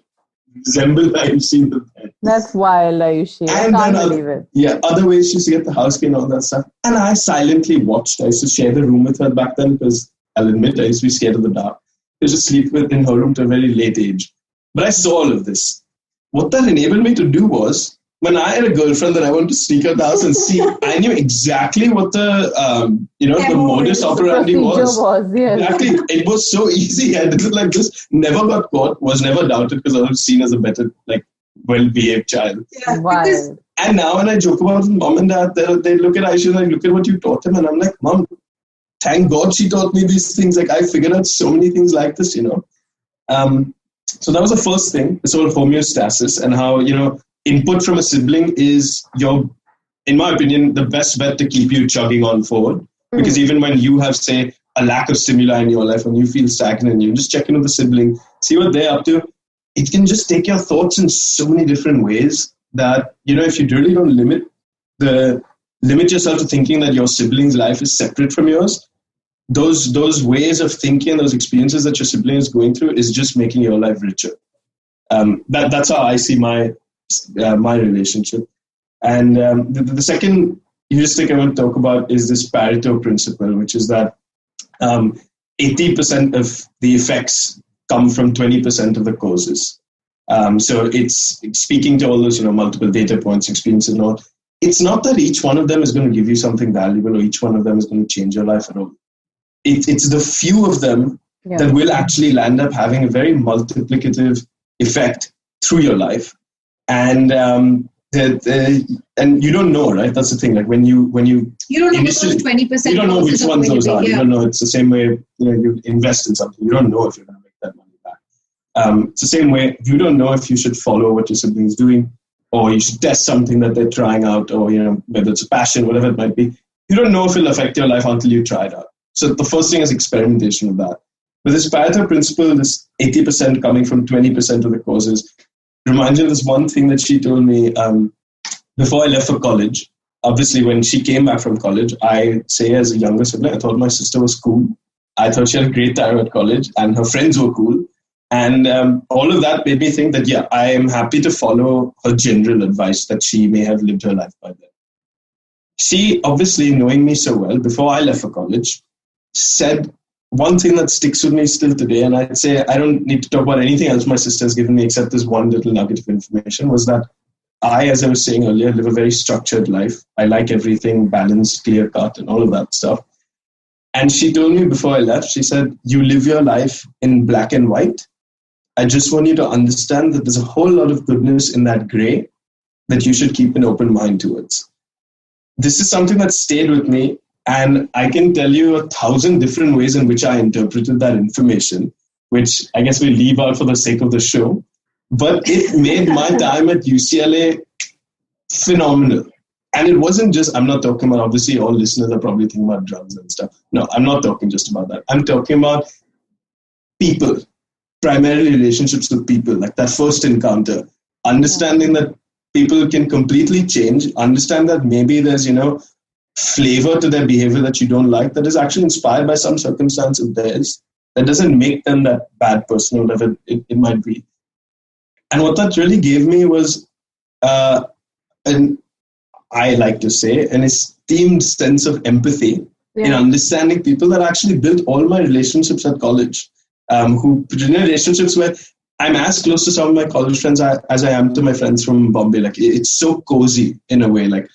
resemble I've seen the bed. That's wild, Ayushi. I can't believe it. Yeah, other ways she used to get the house key and all that stuff. And I silently watched. I used to share the room with her back then because I'll admit I used to be scared of the dark. I used to sleep in her room to a very late age. But I saw all of this. What that enabled me to do was, when I had a girlfriend that I wanted to sneak out the house and see, I knew exactly what the modus operandi was. Yes. Exactly. It was so easy. I did it this. Never got caught. Was never doubted because I was seen as a better, well-behaved child. Yeah, and now when I joke about it, mom and dad, they look at Aisha and look at what you taught him. And I'm like, Mom, thank God she taught me these things. I figured out so many things like this, So that was the first thing, this whole homeostasis and how, input from a sibling is in my opinion, the best bet to keep you chugging on forward. Because even when you have, say, a lack of stimuli in your life, when you feel stagnant, you just check in with the sibling, see what they're up to. It can just take your thoughts in so many different ways that, if you really don't limit yourself to thinking that your sibling's life is separate from yours, those ways of thinking, those experiences that your sibling is going through is just making your life richer. That's how I see my relationship. And the second heuristic I want to talk about is this Pareto principle, which is that 80% of the effects come from 20% of the causes. So it's speaking to all those, multiple data points, experiences and all. It's not that each one of them is going to give you something valuable or each one of them is going to change your life at all. It's the few of them that will actually land up having a very multiplicative effect through your life. And and you don't know, right? That's the thing. When you don't know those 20%. You don't know which ones those are. You don't know. It's the same way you invest in something. You don't know if you're going to make that money back. It's the same way you don't know if you should follow what your sibling is doing, or you should test something that they're trying out, or whether it's a passion, whatever it might be. You don't know if it'll affect your life until you try it out. So the first thing is experimentation of that. But this Pareto principle, this 80% coming from 20% of the causes, reminds me of this one thing that she told me before I left for college. Obviously, when she came back from college, I say as a younger sibling, I thought my sister was cool. I thought she had a great time at college and her friends were cool. And all of that made me think that, I am happy to follow her general advice that she may have lived her life by then. She, obviously, knowing me so well, before I left for college, said one thing that sticks with me still today, and I'd say I don't need to talk about anything else my sister has given me except this one little nugget of information, was that I, as I was saying earlier, live a very structured life. I like everything balanced, clear cut, and all of that stuff. And she told me before I left, she said, you live your life in black and white. I just want you to understand that there's a whole lot of goodness in that gray that you should keep an open mind towards. This is something that stayed with me, and I can tell you 1,000 different ways in which I interpreted that information, which I guess we leave out for the sake of the show. But it made my time at UCLA phenomenal. And it wasn't just, I'm not talking about, obviously all listeners are probably thinking about drugs and stuff. No, I'm not talking just about that. I'm talking about people, primarily relationships with people, like that first encounter, understanding that people can completely change, understand that maybe there's, flavor to their behavior that you don't like, that is actually inspired by some circumstance of theirs, that doesn't make them that bad person or whatever it might be. And what that really gave me was, I like to say, an esteemed sense of empathy in understanding people that actually built all my relationships at college, who in relationships where I'm as close to some of my college friends as I am to my friends from Bombay. Like, it's so cozy in a way. Like,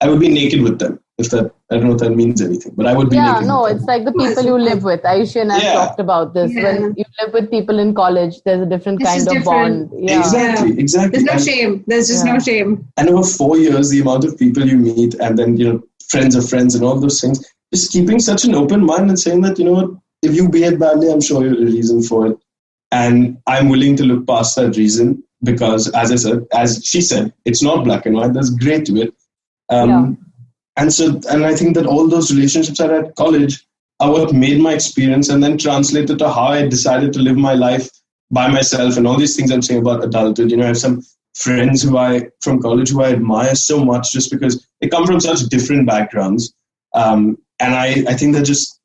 I would be naked with them. If that, I don't know if that means anything, but I would be naked with them. It's like the people you live with. Ayushi and I talked about this. Yeah. When you live with people in college, there's a different kind of bond. Yeah. Exactly. There's no shame. There's just no shame. And over 4 years, the amount of people you meet, and then, friends of friends and all those things, just keeping such an open mind and saying that, if you behave badly, I'm sure there's a reason for it. And I'm willing to look past that reason because, as she said, it's not black and white. There's gray to it. And I think that all those relationships I had at college are what made my experience and then translated to how I decided to live my life by myself and all these things I'm saying about adulthood. I have some friends from college who I admire so much just because they come from such different backgrounds. And I think they're just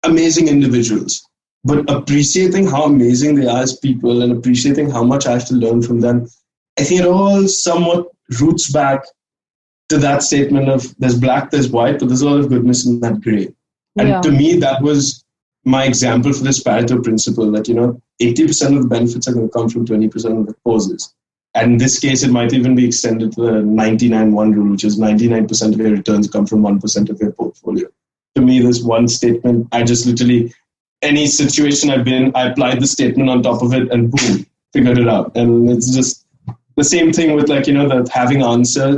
amazing individuals. But appreciating how amazing they are as people and appreciating how much I have to learn from them, I think it all somewhat roots back to that statement of there's black, there's white, but there's a lot of goodness in that gray. And to me, that was my example for this Pareto principle that, 80% of the benefits are going to come from 20% of the causes. And in this case, it might even be extended to the 99-1 rule, which is 99% of your returns come from 1% of your portfolio. To me, this one statement, I just literally, any situation I've been in, I applied the statement on top of it and boom, figured it out. And it's just the same thing with that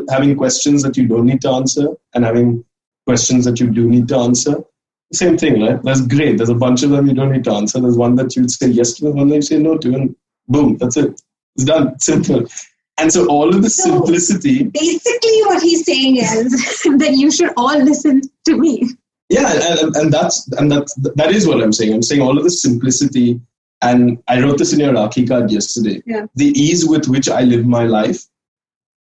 having questions that you don't need to answer and having questions that you do need to answer. Same thing, right? That's great. There's a bunch of them you don't need to answer. There's one that you'd say yes to, one that you say no to, and boom, that's it. It's done. Simple. And so all of the simplicity. Basically what he's saying is that you should all listen to me. Yeah, and that is what I'm saying. I'm saying all of the simplicity. And I wrote this in your Rakhi card yesterday. Yeah. The ease with which I live my life,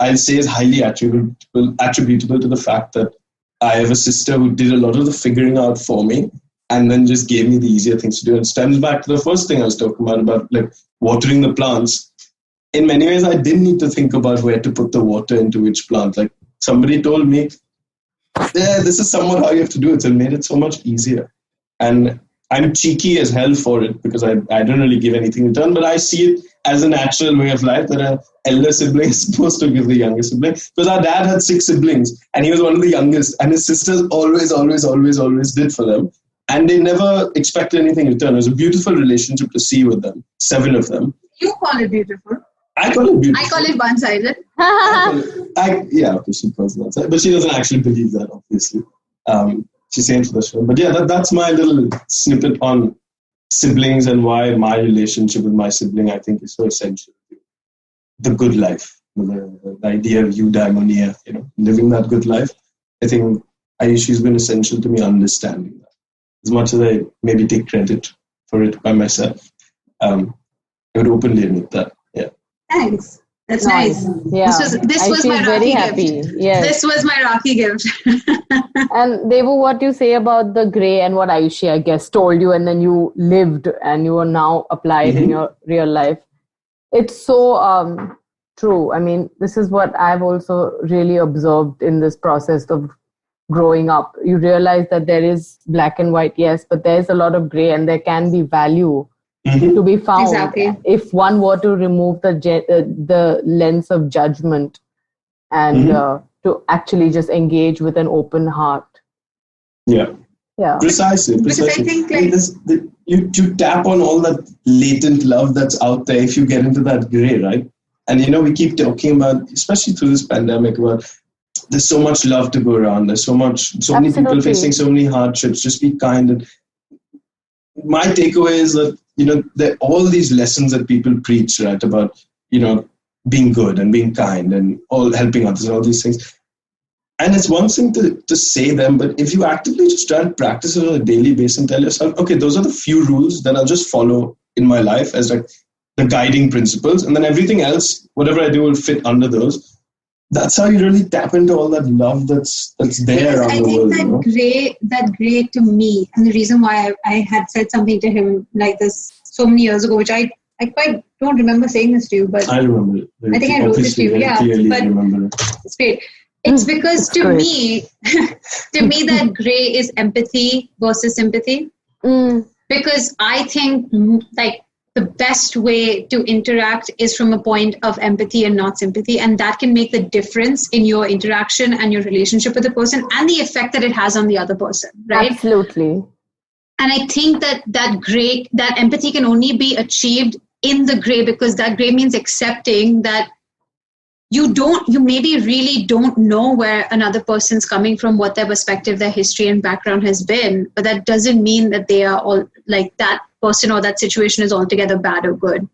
I'll say is highly attributable to the fact that I have a sister who did a lot of the figuring out for me and then just gave me the easier things to do. And stems back to the first thing I was talking about like watering the plants. In many ways, I didn't need to think about where to put the water into which plant. Like somebody told me, this is somewhat how you have to do it. So it made it so much easier. And I'm cheeky as hell for it because I don't really give anything in return, but I see it as a natural way of life that an elder sibling is supposed to give the younger sibling. Because our dad had 6 siblings and he was one of the youngest, and his sisters always did for them. And they never expected anything in return. It was a beautiful relationship to see with them, 7 of them. You call it beautiful. I call it beautiful. I call it one-sided. Okay, she calls it one-sided. But she doesn't actually believe that, obviously. She's saying for the show. But yeah, that's my little snippet on siblings and why my relationship with my sibling, I think, is so essential. The good life, the idea of eudaimonia, living that good life. I think Ayushi's been essential to me understanding that. As much as I maybe take credit for it by myself, I would openly admit that. Yeah. Thanks. That's nice. Yeah. This was my very Rakhi happy. gift. Yes. This was my Rakhi gift. And Devu, what you say about the grey and what Ayushi, I guess, told you and then you lived and you are now applied in your real life. It's so true. I mean, this is what I've also really observed in this process of growing up. You realize that there is black and white, yes, but there's a lot of gray, and there can be value to be found if one were to remove the lens of judgment and to actually just engage with an open heart. Yeah. Precisely. Because I think you tap on all that latent love that's out there if you get into that gray, right? And we keep talking about, especially through this pandemic, about there's so much love to go around. There's so many people facing so many hardships. Just be kind. And my takeaway is that there are all these lessons that people preach, right, about being good and being kind and all helping others and all these things. And it's one thing to say them, but if you actively just try and practice it on a daily basis and tell yourself, okay, those are the few rules that I'll just follow in my life as like the guiding principles, and then everything else, whatever I do, will fit under those. That's how you really tap into all that love that's there around the world. I think that gray to me, and the reason why I had said something to him like this so many years ago, which I quite don't remember saying this to you, but I remember it. I think I wrote it to you. Yeah, but remember it. It's great. It's because to me, that gray is empathy versus sympathy. Because I think like the best way to interact is from a point of empathy and not sympathy. And that can make the difference in your interaction and your relationship with the person and the effect that it has on the other person, right? Absolutely. And I think that empathy can only be achieved in the gray, because that gray means accepting that you maybe really don't know where another person's coming from, what their perspective, their history and background has been. But that doesn't mean that they are all like that person or that situation is altogether bad or good.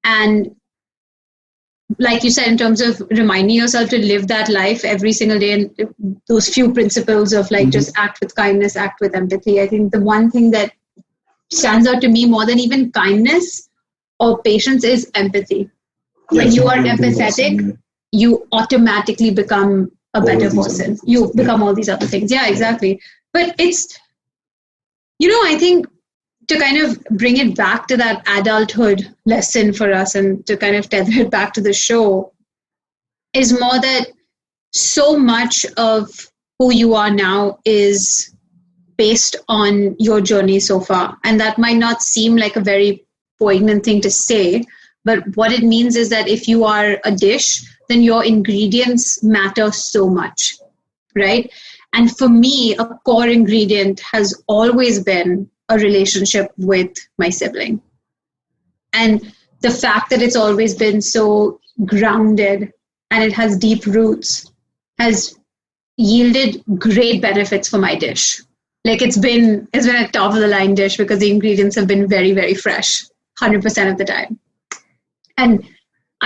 And like you said, in terms of reminding yourself to live that life every single day, and those few principles of like just act with kindness, act with empathy. I think the one thing that stands out to me more than even kindness or patience is empathy. When you are empathetic, you automatically become a better person. You become all these other things. Yeah, exactly. But it's, I think to kind of bring it back to that adulthood lesson for us and to kind of tether it back to the show is more that so much of who you are now is based on your journey so far. And that might not seem like a very poignant thing to say, but what it means is that if you are a dish, then your ingredients matter so much, right? And for me, a core ingredient has always been a relationship with my sibling. And the fact that it's always been so grounded and it has deep roots has yielded great benefits for my dish. Like it's been a top of the line dish because the ingredients have been very, very fresh, 100% of the time. And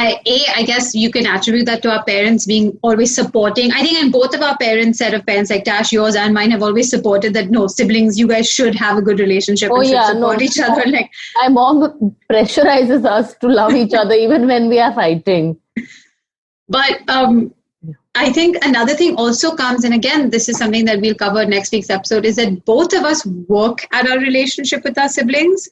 I guess you can attribute that to our parents being always supporting. I think in both of our parents, set of parents, like Tash, yours and mine, have always supported that, no, siblings, you guys should have a good relationship and should support each other. Like my mom pressurizes us to love each other even when we are fighting. But I think another thing also comes, and again, this is something that we'll cover next week's episode, is that both of us work at our relationship with our siblings.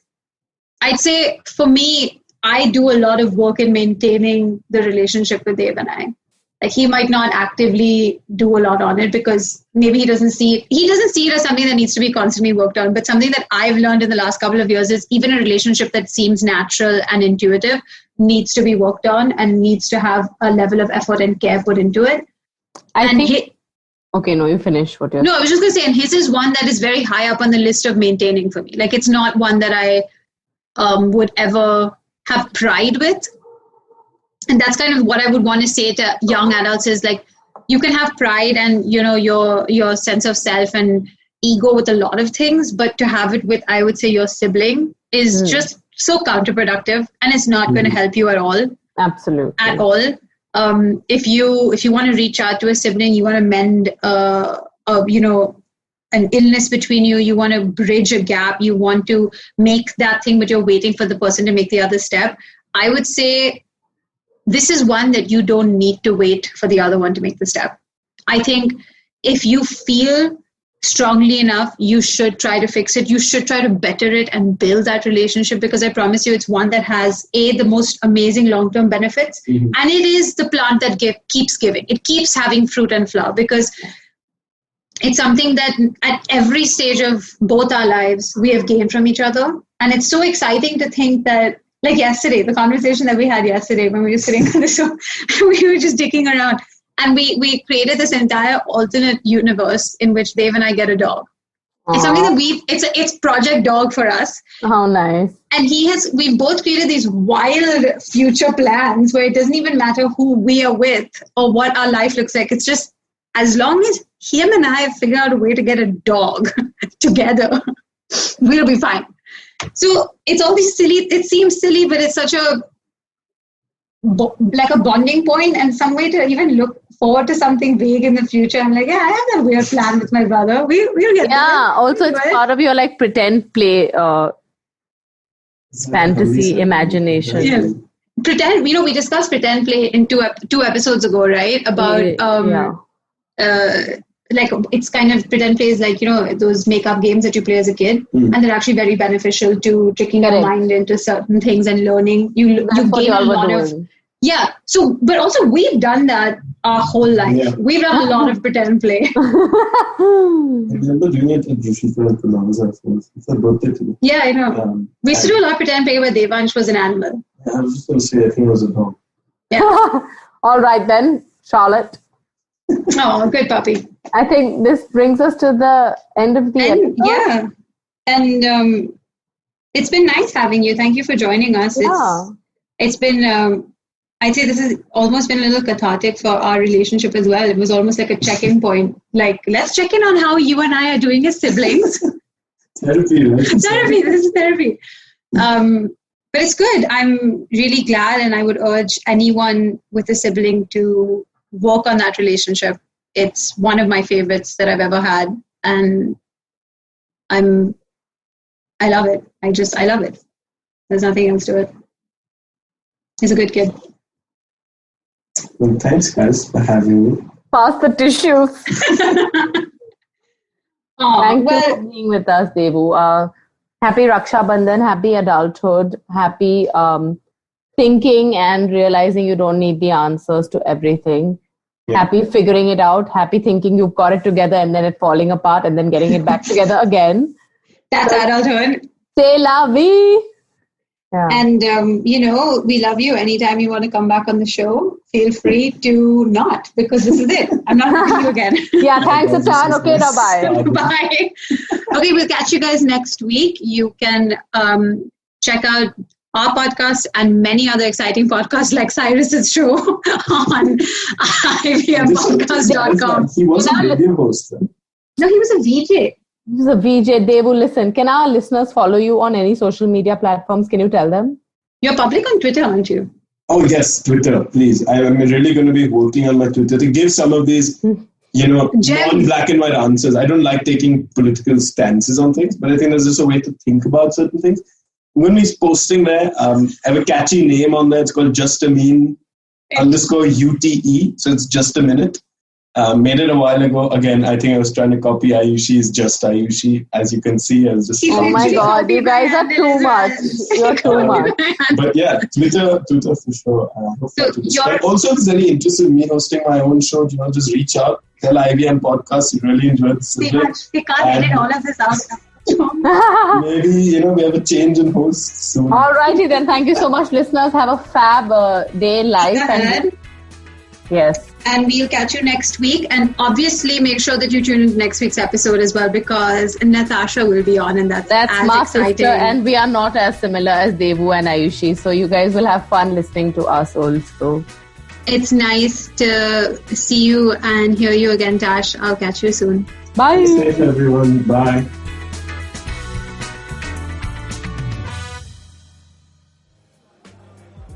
I'd say for me, I do a lot of work in maintaining the relationship with Dev and I. Like he might not actively do a lot on it because maybe he doesn't see it as something that needs to be constantly worked on. But something that I've learned in the last couple of years is even a relationship that seems natural and intuitive needs to be worked on and needs to have a level of effort and care put into it. Okay, no, you finish what you're... No, I was just going to say, and his is one that is very high up on the list of maintaining for me. Like it's not one that I would ever have pride with. And that's kind of what I would want to say to young adults is like, you can have pride and, your sense of self and ego with a lot of things, but to have it with, I would say, your sibling is just so counterproductive and it's not going to help you at all. Absolutely. At all. If you want to reach out to a sibling, you want to mend, an illness between you, you want to bridge a gap, you want to make that thing, but you're waiting for the person to make the other step. I would say this is one that you don't need to wait for the other one to make the step. I think if you feel strongly enough, you should try to fix it. You should try to better it and build that relationship, because I promise you it's one that has the most amazing long-term benefits. Mm-hmm. And it is the plant that keeps giving. It keeps having fruit and flower, because it's something that at every stage of both our lives, we have gained from each other. And it's so exciting to think that, like yesterday, the conversation that we had yesterday when we were sitting on the show, we were just dicking around. And we created this entire alternate universe in which Dev and I get a dog. Aww. It's something that it's Project Dog for us. How nice. And we've both created these wild future plans where it doesn't even matter who we are with or what our life looks like. It's just, as long as him and I have figured out a way to get a dog together, we'll be fine. So it's all these silly, it seems silly, but it's such a bonding point and some way to even look forward to something big in the future. I'm like, yeah, I have that weird plan with my brother. We'll get there. Yeah, also it's part of your like pretend play, fantasy, imagination. Yeah. Pretend, we discussed pretend play in two episodes ago, right? About, like it's kind of pretend plays like, those make-up games that you play as a kid, and they're actually very beneficial to tricking your mind into certain things and learning. You gain a lot of... Yeah. So, but also we've done that our whole life. Yeah. We've done a lot of pretend play. I remember doing it at Ayushi and Rytasha. It's a birthday to me. Yeah, I know. We used to do a lot of pretend play where Devansh was an animal. I was just going to say, I think it was a dog. Yeah. All right then, Charlotte. Oh, good puppy. I think this brings us to the end of the episode. Yeah. And it's been nice having you. Thank you for joining us. Yeah. It's been, I'd say this has almost been a little cathartic for our relationship as well. It was almost like a check-in point. Like, let's check in on how you and I are doing as siblings. Therapy, right? Therapy. This is therapy. But it's good. I'm really glad, and I would urge anyone with a sibling to work on that relationship. It's one of my favorites that I've ever had, and I love it. I love it. There's nothing else to it. He's a good kid. Well, thanks guys for having me. Pass the tissues. Thank you for being with us, Devu. Happy Raksha Bandhan, happy adulthood, happy thinking and realizing you don't need the answers to everything. Yeah. Happy figuring it out, happy thinking you've got it together and then it falling apart and then getting it back together again. That's adulthood. C'est la vie. Yeah. And, we love you. Anytime you want to come back on the show, feel free to not, because this is it. I'm not booking you again. Yeah, thanks a ton. Okay, bye. Bye. Okay, we'll catch you guys next week. You can check out our podcast and many other exciting podcasts like Cyrus's show on ivmpodcast.com. He was a radio host. No, he was a VJ. This is a VJ. Devu, listen, can our listeners follow you on any social media platforms? Can you tell them? You're public on Twitter, aren't you? Oh, yes, Twitter, please. I'm really going to be working on my Twitter to give some of these, non-black and white answers. I don't like taking political stances on things, but I think there's just a way to think about certain things. I'm going to be posting there. I have a catchy name on there. It's called Just a Mean _UTE. So it's just a minute. Made it a while ago. Again, I think I was trying to copy Ayushi's Just Ayushi. As you can see, I was just... Oh my God, you guys are too much. You're too much. But yeah, Twitter for sure. Also, if there's any interest in me hosting my own show, just reach out. Tell IVM Podcast. You really enjoyed this. We can't edit all of this out. Maybe, we have a change in hosts soon. Alrighty then. Thank you so much, listeners. Have a fab day in life. Yes. And we'll catch you next week. And obviously, make sure that you tune into next week's episode as well, because Natasha will be on, and that's my exciting. Sister, and we are not as similar as Devu and Ayushi. So you guys will have fun listening to us also. It's nice to see you and hear you again, Tash. I'll catch you soon. Bye. Stay safe, everyone. Bye.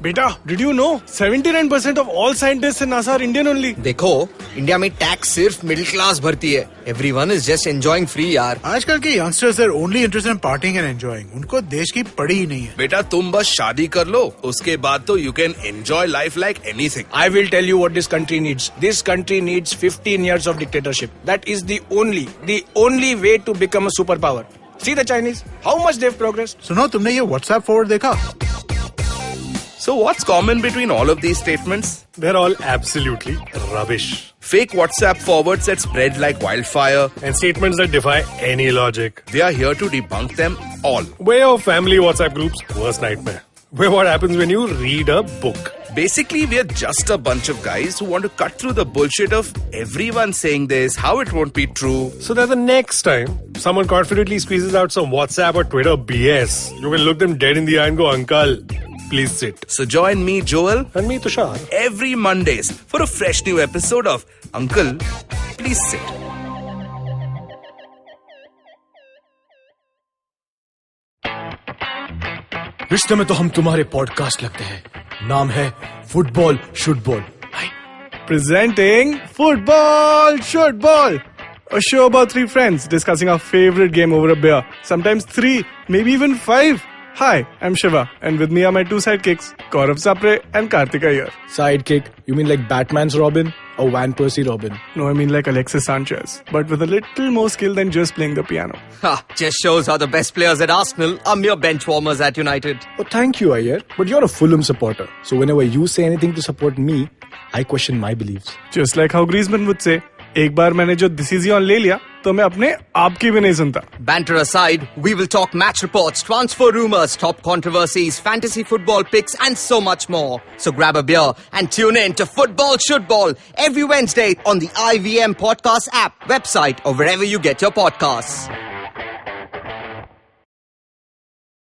Beta, did you know 79% of all scientists in NASA are Indian only? देखो, India में tax सिर्फ middle class भरती है. Everyone is just enjoying free यार. आजकल के youngsters are only interested in partying and enjoying. उनको देश की पड़ी ही नहीं है. बेटा तुम बस शादी कर लो, उसके बाद तो you can enjoy life like anything. I will tell you what this country needs. This country needs 15 years of dictatorship. That is the only way to become a superpower. See the Chinese, how much they've progressed. सुनो, तुमने ये WhatsApp forward देखा? So what's common between all of these statements? They're all absolutely rubbish. Fake WhatsApp forwards that spread like wildfire. And statements that defy any logic. We are here to debunk them all. We're your family WhatsApp group's worst nightmare. We're what happens when you read a book. Basically, we're just a bunch of guys who want to cut through the bullshit of everyone saying this, how it won't be true. So that the next time someone confidently squeezes out some WhatsApp or Twitter BS, you can look them dead in the eye and go, Uncle, please sit. So join me, Joel, and me, Tushar, every Mondays for a fresh new episode of Uncle, Please Sit. रिश्ते में तो हम तुम्हारे podcast लगते हैं. नाम है football शुटबॉल. Presenting Football Shortball, a show about three friends discussing our favorite game over a beer. Sometimes 3, maybe even 5. Hi, I'm Shiva, and with me are my 2 sidekicks, Gaurav Sapre and Karthik Iyer. Sidekick? You mean like Batman's Robin or Van Persie Robin? No, I mean like Alexis Sanchez, but with a little more skill than just playing the piano. Ha! Just shows how the best players at Arsenal are mere bench warmers at United. Oh, thank you, Iyer. But you're a Fulham supporter, so whenever you say anything to support me, I question my beliefs. Just like how Griezmann would say, एक बार मैंने जो decision ले लिया, तो मैं अपने आप की भी नहीं सुनता. Banter aside, we will talk match reports, transfer rumors, top controversies, fantasy football picks, and so much more. So grab a beer and tune in to Football Shortball every Wednesday on the IVM Podcast app, website, or wherever you get your podcasts.